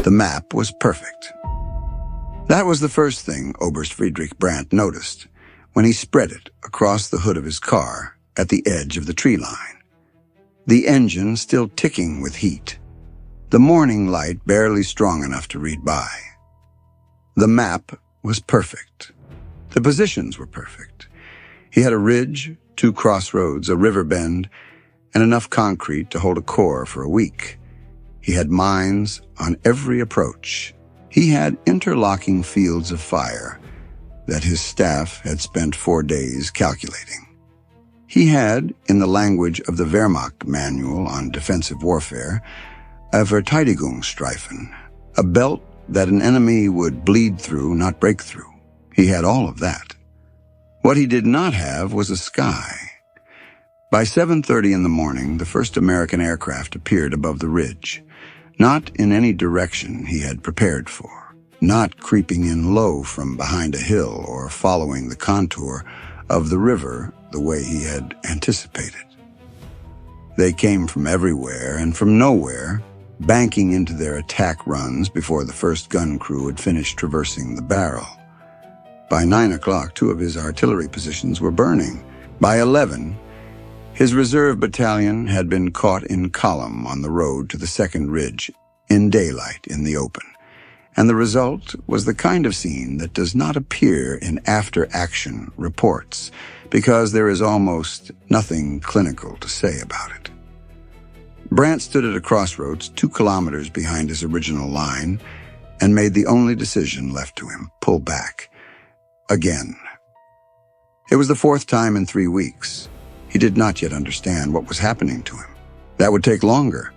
The map was perfect. That was the first thing Oberst Friedrich Brandt noticed when he spread it across the hood of his car at the edge of the tree line. The engine still ticking with heat. The morning light barely strong enough to read by. The map was perfect. The positions were perfect. He had a ridge, 2 crossroads, a river bend, and enough concrete to hold a corps for a week. He had mines on every approach. He had interlocking fields of fire that his staff had spent 4 days calculating. He had, in the language of the Wehrmacht manual on defensive warfare, a Verteidigungsstreifen, a belt that an enemy would bleed through, not break through. He had all of that. What he did not have was a sky. By 7:30 in the morning, the first American aircraft appeared above the ridge, not in any direction he had prepared for, not creeping in low from behind a hill or following the contour of the river the way he had anticipated. They came from everywhere and from nowhere, banking into their attack runs before the first gun crew had finished traversing the barrel. By 9 o'clock, 2 of his artillery positions were burning. By 11, his reserve battalion had been caught in column on the road to the second ridge in daylight in the open. And the result was the kind of scene that does not appear in after-action reports because there is almost nothing clinical to say about it. Brandt stood at a crossroads 2 kilometers behind his original line and made the only decision left to him: pull back. Again. It was the 4th time in 3 weeks. He did not yet understand what was happening to him. That would take longer.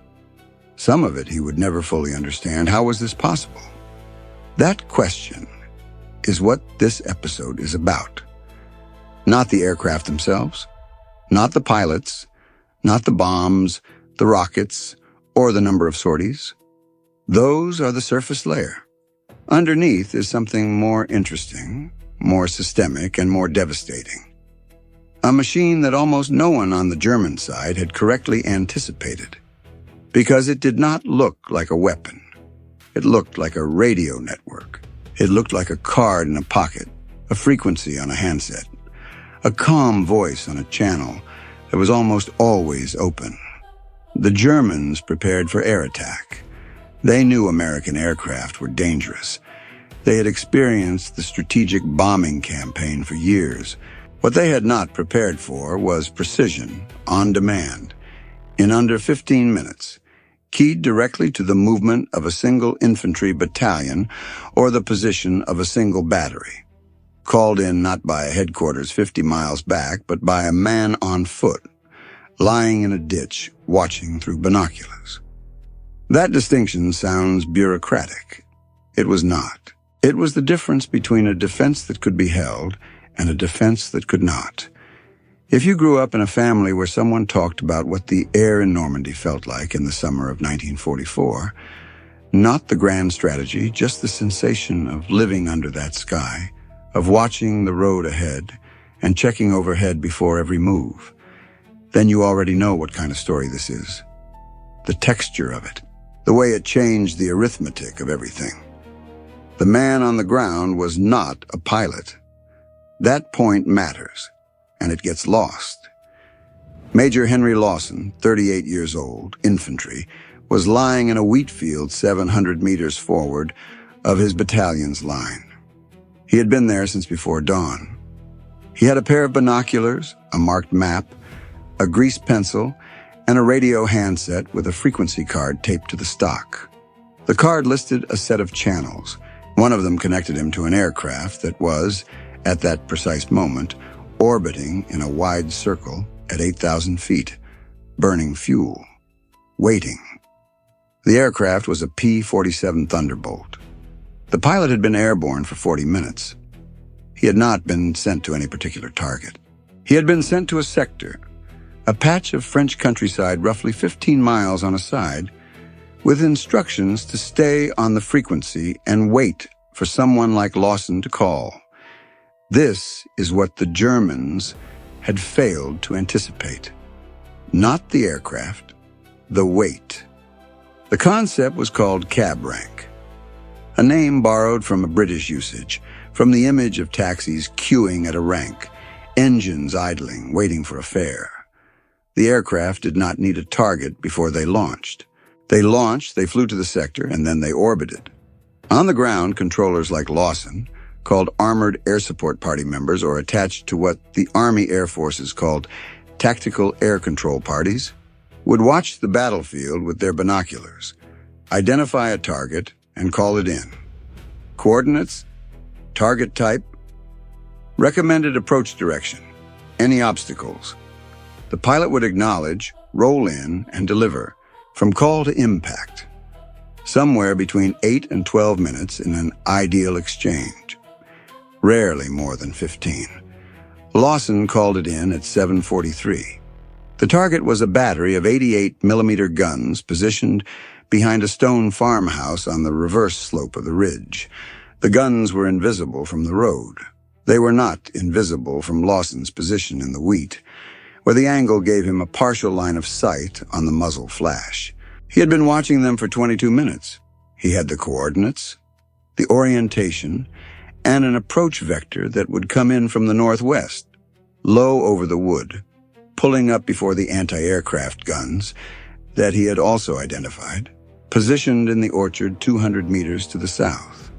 Some of it he would never fully understand. How was this possible? That question is what this episode is about. Not the aircraft themselves, not the pilots, not the bombs, the rockets, or the number of sorties. Those are the surface layer. Underneath is something more interesting, more systemic, and more devastating. A machine that almost no one on the German side had correctly anticipated, because it did not look like a weapon. It looked like a radio network. It looked like a card in a pocket, a frequency on a handset, a calm voice on a channel that was almost always open. The Germans prepared for air attack. They knew American aircraft were dangerous. They had experienced the strategic bombing campaign for years. What they had not prepared for was precision, on demand, in under 15 minutes, keyed directly to the movement of a single infantry battalion or the position of a single battery, called in not by a headquarters 50 miles back, but by a man on foot, lying in a ditch, watching through binoculars. That distinction sounds bureaucratic. It was not. It was the difference between a defense that could be held and a defense that could not. If you grew up in a family where someone talked about what the air in Normandy felt like in the summer of 1944, not the grand strategy, just the sensation of living under that sky, of watching the road ahead and checking overhead before every move, then you already know what kind of story this is. The texture of it, the way it changed the arithmetic of everything. The man on the ground was not a pilot. That point matters, and it gets lost. Major Henry Lawson, 38 years old, infantry, was lying in a wheat field 700 meters forward of his battalion's line. He had been there since before dawn. He had a pair of binoculars, a marked map, a greased pencil, and a radio handset with a frequency card taped to the stock. The card listed a set of channels. One of them connected him to an aircraft that was, at that precise moment, orbiting in a wide circle at 8,000 feet, burning fuel, waiting. The aircraft was a P-47 Thunderbolt. The pilot had been airborne for 40 minutes. He had not been sent to any particular target. He had been sent to a sector, a patch of French countryside roughly 15 miles on a side, with instructions to stay on the frequency and wait for someone like Lawson to call. This is what the Germans had failed to anticipate. Not the aircraft, the wait. The concept was called cab rank. a name borrowed from a British usage, from the image of taxis queuing at a rank, engines idling, waiting for a fare. The aircraft did not need a target before they launched. They launched, they flew to the sector, and then they orbited. On the ground, controllers like Lawson, called Armored Air Support Party members or attached to what the Army Air Forces called tactical air control parties, would watch the battlefield with their binoculars, identify a target, and call it in. Coordinates, target type, recommended approach direction, any obstacles. The pilot would acknowledge, roll in, and deliver, from call to impact, somewhere between 8 and 12 minutes in an ideal exchange, rarely more than 15. Lawson called it in at 7:43. The target was a battery of 88mm guns positioned behind a stone farmhouse on the reverse slope of the ridge. The guns were invisible from the road. They were not invisible from Lawson's position in the wheat, where the angle gave him a partial line of sight on the muzzle flash. He had been watching them for 22 minutes. He had the coordinates, the orientation, and an approach vector that would come in from the northwest, low over the wood, pulling up before the anti-aircraft guns that he had also identified, positioned in the orchard 200 meters to the south.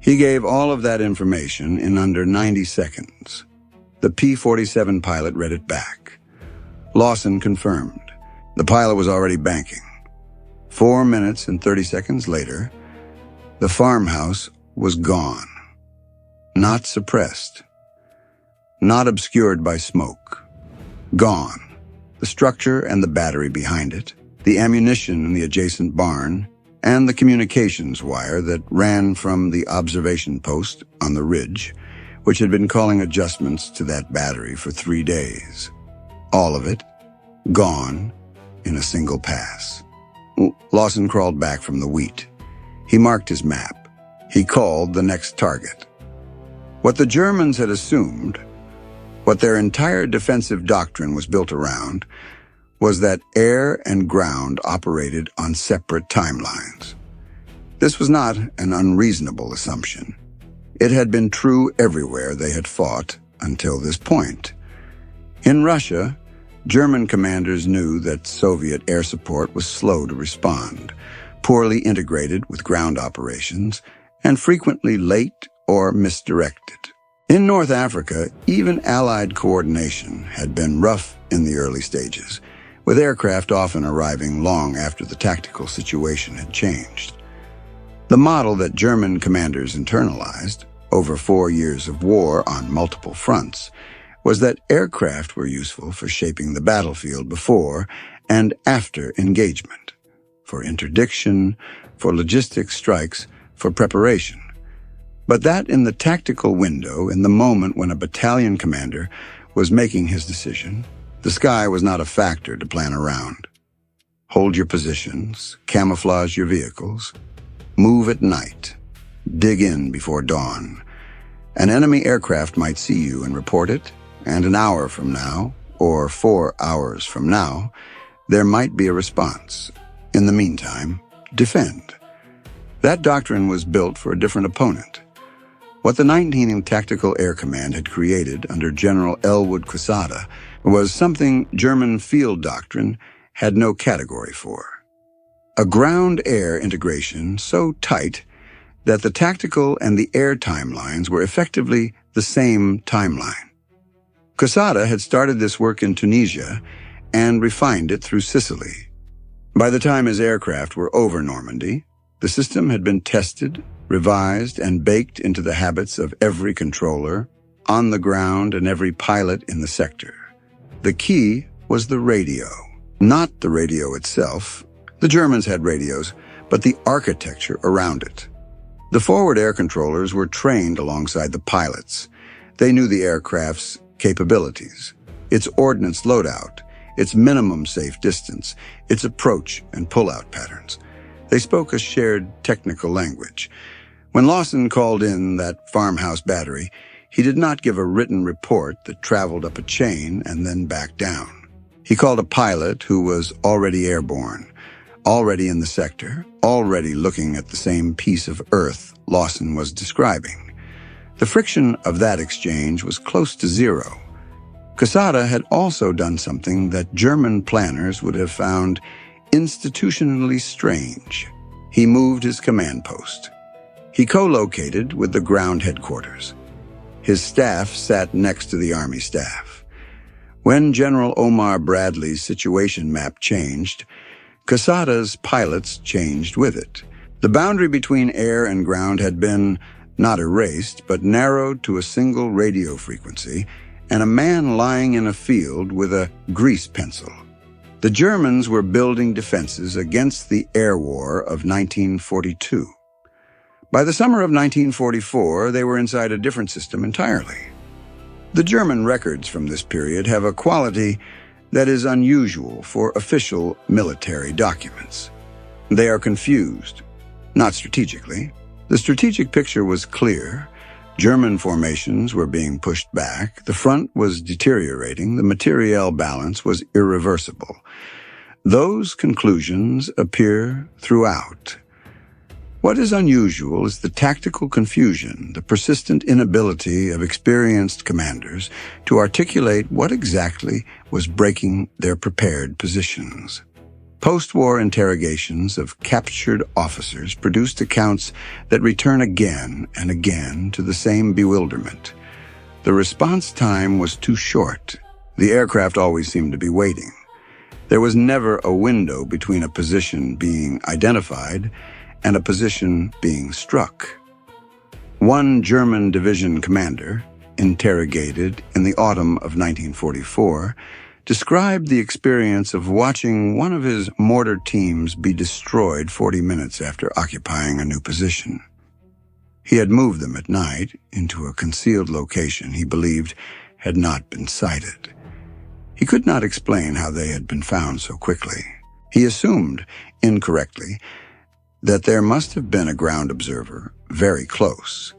He gave all of that information in under 90 seconds. The P-47 pilot read it back. Lawson confirmed. The pilot was already banking. 4 minutes and 30 seconds later, the farmhouse was gone. Not suppressed. Not obscured by smoke. Gone. The structure and the battery behind it, the ammunition in the adjacent barn, and the communications wire that ran from the observation post on the ridge, which had been calling adjustments to that battery for 3 days. All of it gone in a single pass. Lawson crawled back from the wheat. He marked his map. He called the next target. What the Germans had assumed, what their entire defensive doctrine was built around, was that air and ground operated on separate timelines. This was not an unreasonable assumption. It had been true everywhere they had fought until this point. In Russia, German commanders knew that Soviet air support was slow to respond, poorly integrated with ground operations, and frequently late or misdirected. In North Africa, even Allied coordination had been rough in the early stages, with aircraft often arriving long after the tactical situation had changed. The model that German commanders internalized, over 4 years of war on multiple fronts, was that aircraft were useful for shaping the battlefield before and after engagement, for interdiction, for logistic strikes, for preparation. But that in the tactical window, in the moment when a battalion commander was making his decision, the sky was not a factor to plan around. Hold your positions, camouflage your vehicles, move at night, dig in before dawn. An enemy aircraft might see you and report it, and an hour from now, or 4 hours from now, there might be a response. In the meantime, defend. That doctrine was built for a different opponent. What the 19th Tactical Air Command had created under General Elwood Quesada was something German field doctrine had no category for. A ground-air integration so tight that the tactical and the air timelines were effectively the same timeline. Quesada had started this work in Tunisia and refined it through Sicily. By the time his aircraft were over Normandy, the system had been tested, revised, and baked into the habits of every controller, on the ground, and every pilot in the sector. The key was the radio, not the radio itself. The Germans had radios, but the architecture around it. The forward air controllers were trained alongside the pilots. They knew the aircraft's capabilities, its ordnance loadout, its minimum safe distance, its approach and pullout patterns. They spoke a shared technical language. When Lawson called in that farmhouse battery, he did not give a written report that traveled up a chain and then back down. He called a pilot who was already airborne, already in the sector, already looking at the same piece of Earth Lawson was describing. The friction of that exchange was close to zero. Quesada had also done something that German planners would have found institutionally strange. He moved his command post. He co-located with the ground headquarters. His staff sat next to the Army staff. When General Omar Bradley's situation map changed, Quesada's pilots changed with it. The boundary between air and ground had been not erased, but narrowed to a single radio frequency and a man lying in a field with a grease pencil. The Germans were building defenses against the air war of 1942. By the summer of 1944, they were inside a different system entirely. The German records from this period have a quality that is unusual for official military documents. They are confused, not strategically. The strategic picture was clear. German formations were being pushed back, the front was deteriorating, the materiel balance was irreversible. Those conclusions appear throughout. What is unusual is the tactical confusion, the persistent inability of experienced commanders to articulate what exactly was breaking their prepared positions. Post-war interrogations of captured officers produced accounts that return again and again to the same bewilderment. The response time was too short. The aircraft always seemed to be waiting. There was never a window between a position being identified and a position being struck. One German division commander, interrogated in the autumn of 1944, described the experience of watching one of his mortar teams be destroyed 40 minutes after occupying a new position. He had moved them at night into a concealed location he believed had not been sighted. He could not explain how they had been found so quickly. He assumed, incorrectly, that there must have been a ground observer very close,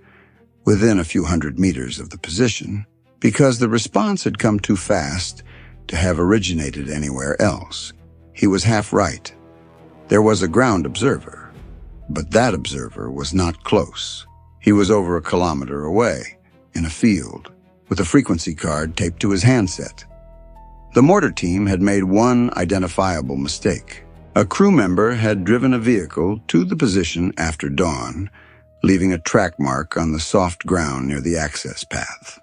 within a few hundred meters of the position, because the response had come too fast to have originated anywhere else. He was half right. There was a ground observer, but that observer was not close. He was over a kilometer away, in a field, with a frequency card taped to his handset. The mortar team had made one identifiable mistake. A crew member had driven a vehicle to the position after dawn, leaving a track mark on the soft ground near the access path.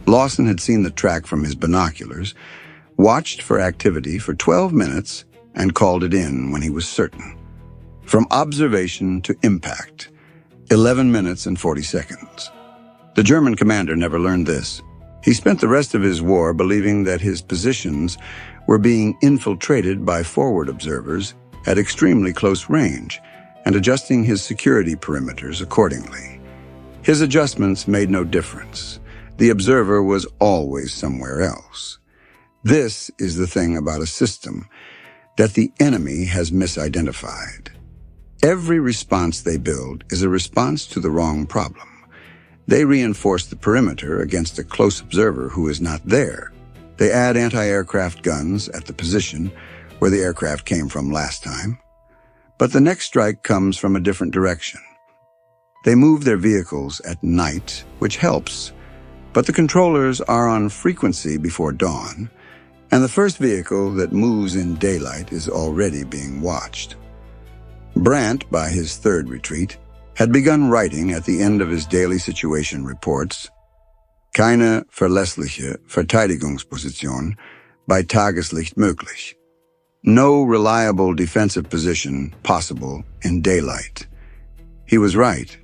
Lawson had seen the track from his binoculars, watched for activity for 12 minutes, and called it in when he was certain. From observation to impact, 11 minutes and 40 seconds. The German commander never learned this. He spent the rest of his war believing that his positions were being infiltrated by forward observers at extremely close range and adjusting his security perimeters accordingly. His adjustments made no difference. The observer was always somewhere else. This is the thing about a system that the enemy has misidentified. Every response they build is a response to the wrong problem. They reinforce the perimeter against a close observer who is not there. They add anti-aircraft guns at the position where the aircraft came from last time. But the next strike comes from a different direction. They move their vehicles at night, which helps, but the controllers are on frequency before dawn, and the first vehicle that moves in daylight is already being watched. Brandt, by his third retreat, had begun writing at the end of his daily situation reports, "Keine verlässliche Verteidigungsposition bei Tageslicht möglich." No reliable defensive position possible in daylight. He was right.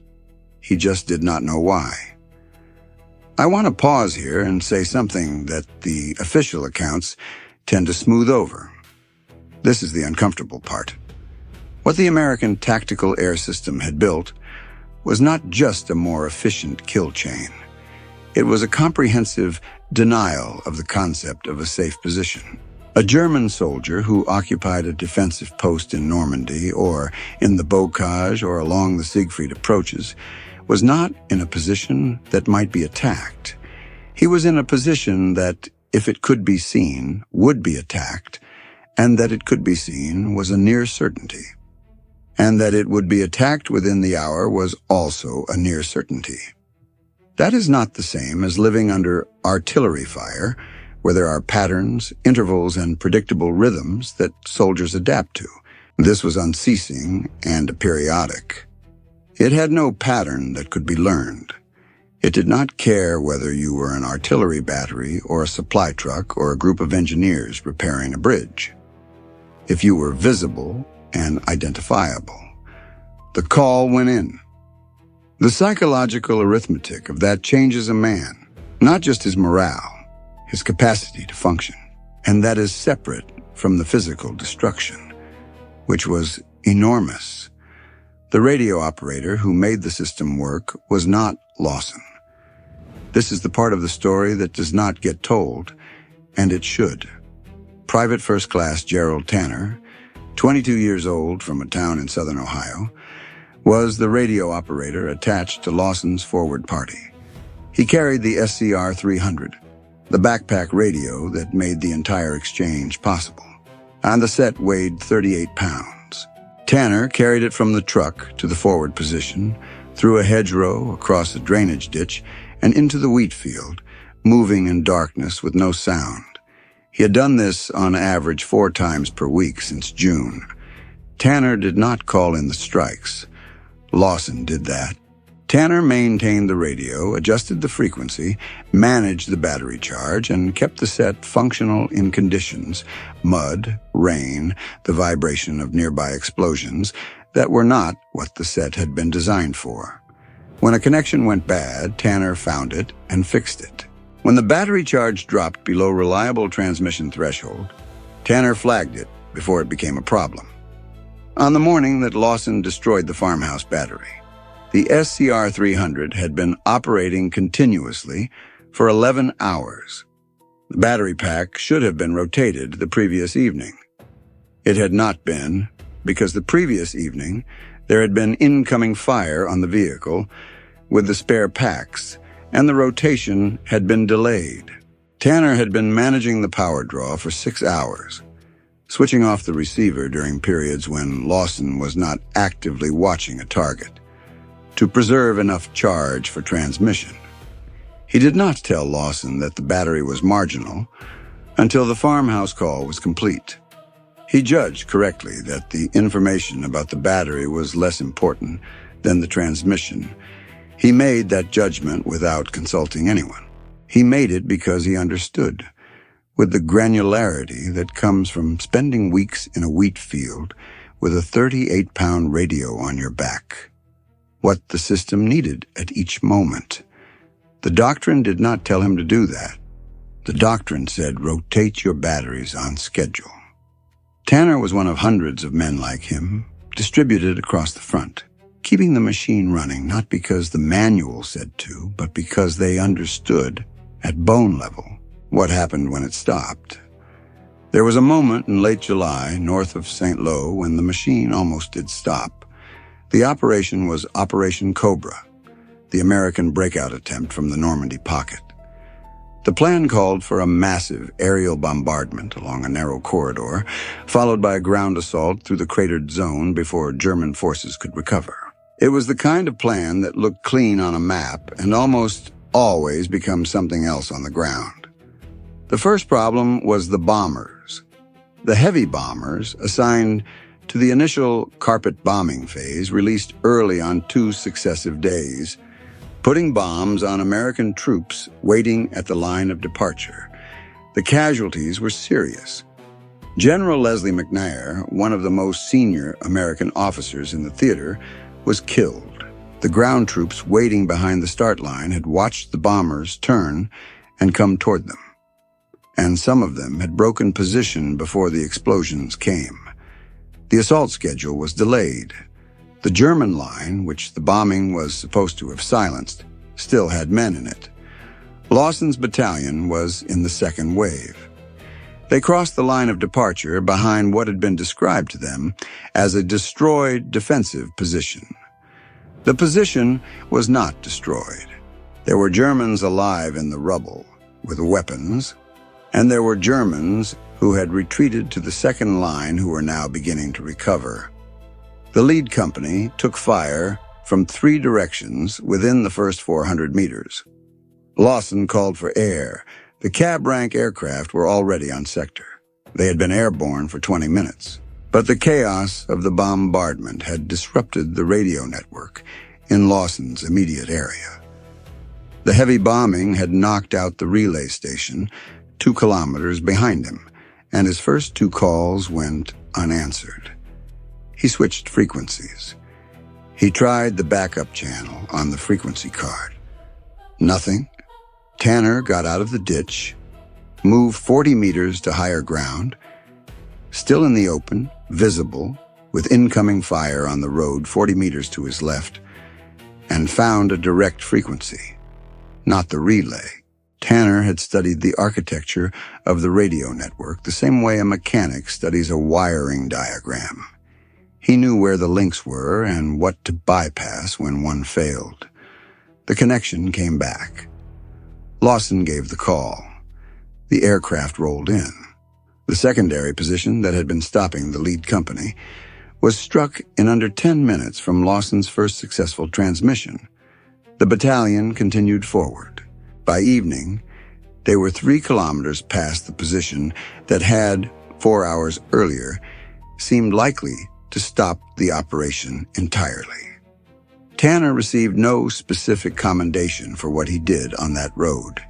He just did not know why. I want to pause here and say something that the official accounts tend to smooth over. This is the uncomfortable part. What the American tactical air system had built was not just a more efficient kill chain. It was a comprehensive denial of the concept of a safe position. A German soldier who occupied a defensive post in Normandy or in the Bocage or along the Siegfried approaches was not in a position that might be attacked. He was in a position that, if it could be seen, would be attacked, and that it could be seen was a near certainty. And that it would be attacked within the hour was also a near certainty. That is not the same as living under artillery fire, where there are patterns, intervals, and predictable rhythms that soldiers adapt to. This was unceasing and periodic. It had no pattern that could be learned. It did not care whether you were an artillery battery or a supply truck or a group of engineers repairing a bridge. If you were visible and identifiable, the call went in. The psychological arithmetic of that changes a man, not just his morale, his capacity to function, and that is separate from the physical destruction, which was enormous. The radio operator who made the system work was not Lawson. This is the part of the story that does not get told, and it should. Private First Class Gerald Tanner, 22 years old from a town in southern Ohio, was the radio operator attached to Lawson's forward party. He carried the SCR 300, the backpack radio that made the entire exchange possible, and the set weighed 38 pounds. Tanner carried it from the truck to the forward position, through a hedgerow, across a drainage ditch, and into the wheat field, moving in darkness with no sound. He had done this on average 4 times per week since June. Tanner did not call in the strikes. Lawson did that. Tanner maintained the radio, adjusted the frequency, managed the battery charge, and kept the set functional in conditions, mud, rain, the vibration of nearby explosions, that were not what the set had been designed for. When a connection went bad, Tanner found it and fixed it. When the battery charge dropped below reliable transmission threshold, Tanner flagged it before it became a problem. On the morning that Lawson destroyed the farmhouse battery, the SCR 300 had been operating continuously for 11 hours. The battery pack should have been rotated the previous evening. It had not been, because the previous evening there had been incoming fire on the vehicle with the spare packs, and the rotation had been delayed. Tanner had been managing the power draw for 6 hours, switching off the receiver during periods when Lawson was not actively watching a target, to preserve enough charge for transmission. He did not tell Lawson that the battery was marginal until the farmhouse call was complete. He judged correctly that the information about the battery was less important than the transmission. He made that judgment without consulting anyone. He made it because he understood, with the granularity that comes from spending weeks in a wheat field with a 38-pound radio on your back, what the system needed at each moment. The doctrine did not tell him to do that. The doctrine said, rotate your batteries on schedule. Tanner was one of hundreds of men like him, distributed across the front, keeping the machine running not because the manual said to, but because they understood, at bone level, what happened when it stopped. There was a moment in late July, north of St. Lo, when the machine almost did stop. The operation was Operation Cobra, the American breakout attempt from the Normandy pocket. The plan called for a massive aerial bombardment along a narrow corridor, followed by a ground assault through the cratered zone before German forces could recover. It was the kind of plan that looked clean on a map and almost always becomes something else on the ground. The first problem was the bombers. The heavy bombers, assigned to the initial carpet bombing phase, released early on 2 successive days, putting bombs on American troops waiting at the line of departure. The casualties were serious. General Leslie McNair, one of the most senior American officers in the theater, was killed. The ground troops waiting behind the start line had watched the bombers turn and come toward them, and some of them had broken position before the explosions came. The assault schedule was delayed. The German line, which the bombing was supposed to have silenced, still had men in it. Lawson's battalion was in the second wave. They crossed the line of departure behind what had been described to them as a destroyed defensive position. The position was not destroyed. There were Germans alive in the rubble with weapons, and there were Germans who had retreated to the second line who were now beginning to recover. The lead company took fire from 3 directions within the first 400 meters. Lawson called for air. The cab-rank aircraft were already on sector. They had been airborne for 20 minutes. But the chaos of the bombardment had disrupted the radio network in Lawson's immediate area. The heavy bombing had knocked out the relay station 2 kilometers behind him, and his first 2 calls went unanswered. He switched frequencies. He tried the backup channel on the frequency card. Nothing. Tanner got out of the ditch, moved 40 meters to higher ground, still in the open, visible, with incoming fire on the road 40 meters to his left, and found a direct frequency, not the relay. Tanner had studied the architecture of the radio network the same way a mechanic studies a wiring diagram. He knew where the links were and what to bypass when one failed. The connection came back. Lawson gave the call. The aircraft rolled in. The secondary position that had been stopping the lead company was struck in under 10 minutes from Lawson's first successful transmission. The battalion continued forward. By evening, they were 3 kilometers past the position that had, 4 hours earlier, seemed likely to stop the operation entirely. Tanner received no specific commendation for what he did on that road.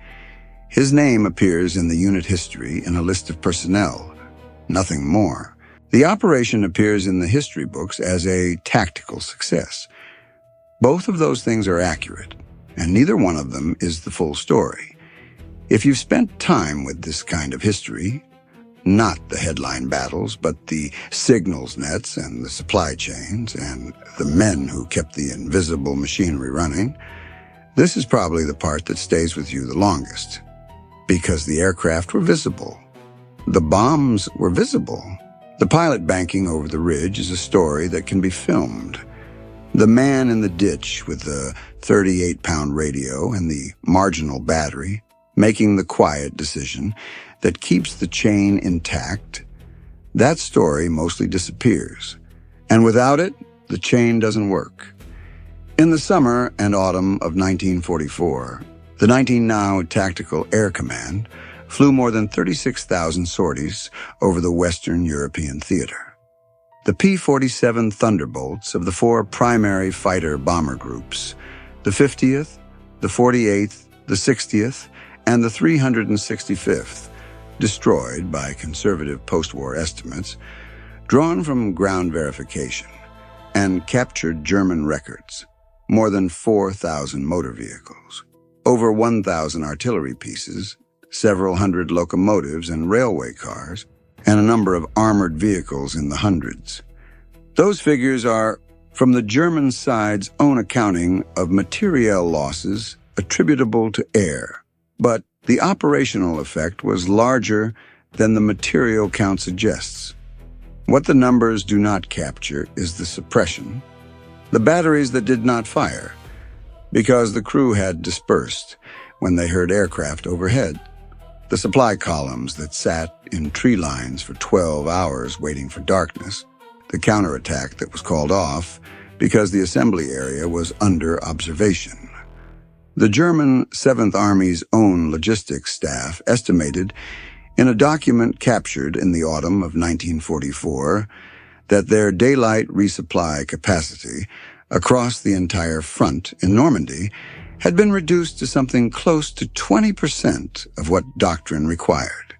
His name appears in the unit history in a list of personnel, nothing more. The operation appears in the history books as a tactical success. Both of those things are accurate, and neither one of them is the full story. If you've spent time with this kind of history, not the headline battles, but the signals nets and the supply chains and the men who kept the invisible machinery running, this is probably the part that stays with you the longest. Because the aircraft were visible. The bombs were visible. The pilot banking over the ridge is a story that can be filmed. The man in the ditch with the 38-pound radio and the marginal battery making the quiet decision that keeps the chain intact, that story mostly disappears. And without it, the chain doesn't work. In the summer and autumn of 1944, the 19 Tactical Air Command flew more than 36,000 sorties over the Western European theater. The P-47 Thunderbolts of the 4 primary fighter bomber groups, the 50th, the 48th, the 60th, and the 365th, destroyed by conservative post-war estimates, drawn from ground verification, and captured German records, more than 4,000 motor vehicles, over 1,000 artillery pieces, several hundred locomotives and railway cars, and a number of armored vehicles in the hundreds. Those figures are from the German side's own accounting of materiel losses attributable to air, but the operational effect was larger than the material count suggests. What the numbers do not capture is the suppression, the batteries that did not fire, because the crew had dispersed when they heard aircraft overhead, the supply columns that sat in tree lines for 12 hours waiting for darkness, the counterattack that was called off because the assembly area was under observation. The German 7th Army's own logistics staff estimated in a document captured in the autumn of 1944 that their daylight resupply capacity across the entire front in Normandy had been reduced to something close to 20% of what doctrine required.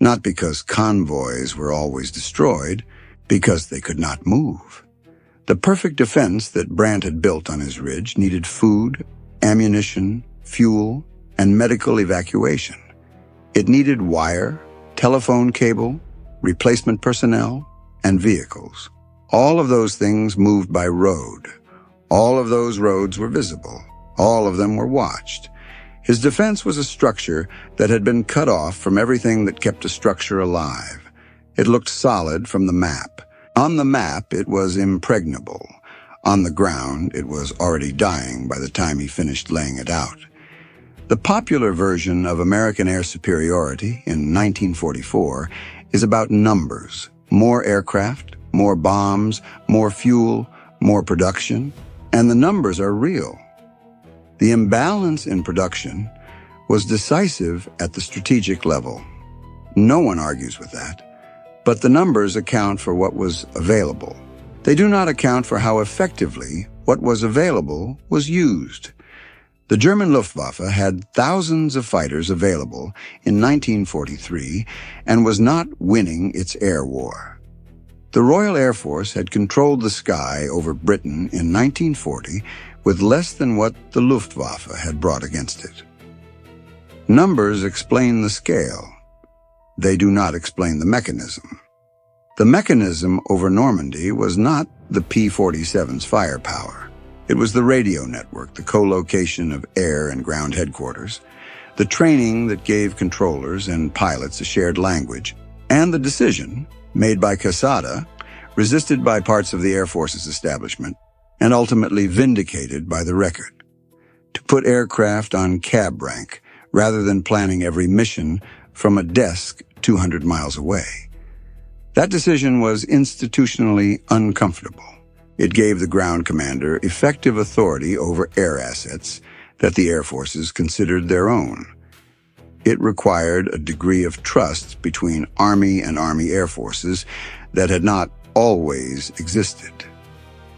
Not because convoys were always destroyed, because they could not move. The perfect defense that Brandt had built on his ridge needed food, ammunition, fuel, and medical evacuation. It needed wire, telephone cable, replacement personnel, and vehicles. All of those things moved by road. All of those roads were visible. All of them were watched. His defense was a structure that had been cut off from everything that kept a structure alive. It looked solid from the map. On the map, it was impregnable. On the ground, it was already dying by the time he finished laying it out. The popular version of American air superiority in 1944 is about numbers: more aircraft, more bombs, more fuel, more production, and the numbers are real. The imbalance in production was decisive at the strategic level. No one argues with that. But the numbers account for what was available. They do not account for how effectively what was available was used. The German Luftwaffe had thousands of fighters available in 1943 and was not winning its air war. The Royal Air Force had controlled the sky over Britain in 1940 with less than what the Luftwaffe had brought against it. Numbers explain the scale. They do not explain the mechanism. The mechanism over Normandy was not the P-47's firepower. It was the radio network, the co-location of air and ground headquarters, the training that gave controllers and pilots a shared language, and the decision, made by Quesada, resisted by parts of the Air Force's establishment, and ultimately vindicated by the record, to put aircraft on cab rank rather than planning every mission from a desk 200 miles away. That decision was institutionally uncomfortable. It gave the ground commander effective authority over air assets that the air forces considered their own. It required a degree of trust between Army and Army Air Forces that had not always existed.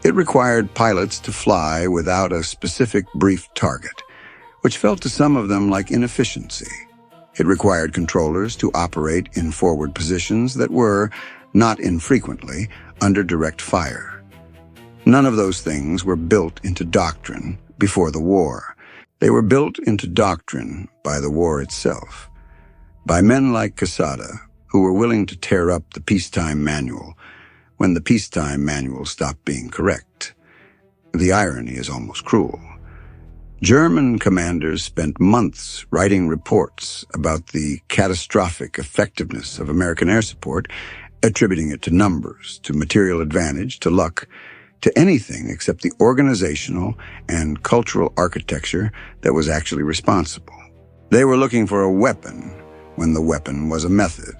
It required pilots to fly without a specific brief target, which felt to some of them like inefficiency. It required controllers to operate in forward positions that were, not infrequently, under direct fire. None of those things were built into doctrine before the war. They were built into doctrine by the war itself, by men like Quesada, who were willing to tear up the peacetime manual when the peacetime manual stopped being correct. The irony is almost cruel. German commanders spent months writing reports about the catastrophic effectiveness of American air support, attributing it to numbers, to material advantage, to luck, to anything except the organizational and cultural architecture that was actually responsible. They were looking for a weapon when the weapon was a method.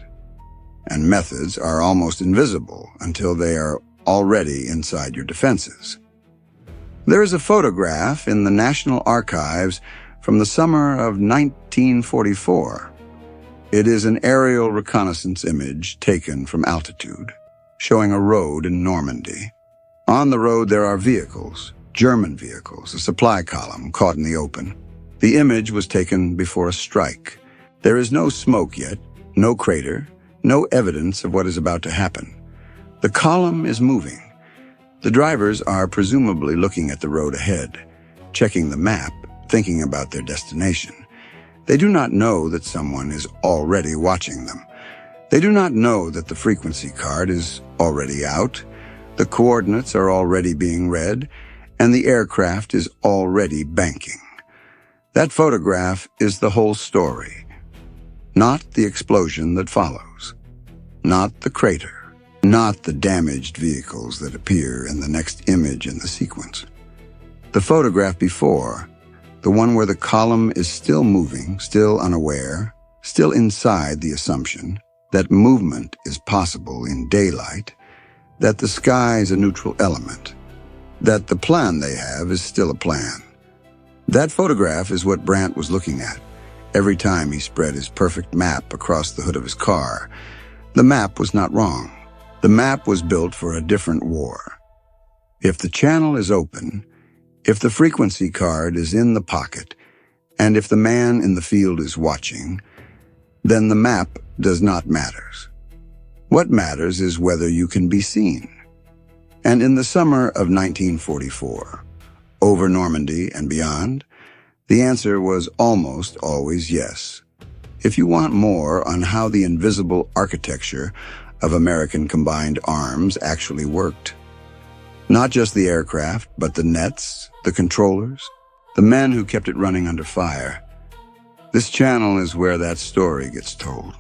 And methods are almost invisible until they are already inside your defenses. There is a photograph in the National Archives from the summer of 1944. It is an aerial reconnaissance image taken from altitude, showing a road in Normandy. On the road there are vehicles, German vehicles, a supply column caught in the open. The image was taken before a strike. There is no smoke yet, no crater, no evidence of what is about to happen. The column is moving. The drivers are presumably looking at the road ahead, checking the map, thinking about their destination. They do not know that someone is already watching them. They do not know that the frequency card is already out, the coordinates are already being read, and the aircraft is already banking. That photograph is the whole story, not the explosion that follows, not the crater, not the damaged vehicles that appear in the next image in the sequence. The photograph before, the one where the column is still moving, still unaware, still inside the assumption that movement is possible in daylight, that the sky is a neutral element, that the plan they have is still a plan. That photograph is what Brandt was looking at every time he spread his perfect map across the hood of his car. The map was not wrong. The map was built for a different war. If the channel is open, if the frequency card is in the pocket, and if the man in the field is watching, then the map does not matter. What matters is whether you can be seen. And in the summer of 1944, over Normandy and beyond, the answer was almost always yes. If you want more on how the invisible architecture of American combined arms actually worked, not just the aircraft, but the nets, the controllers, the men who kept it running under fire, this channel is where that story gets told.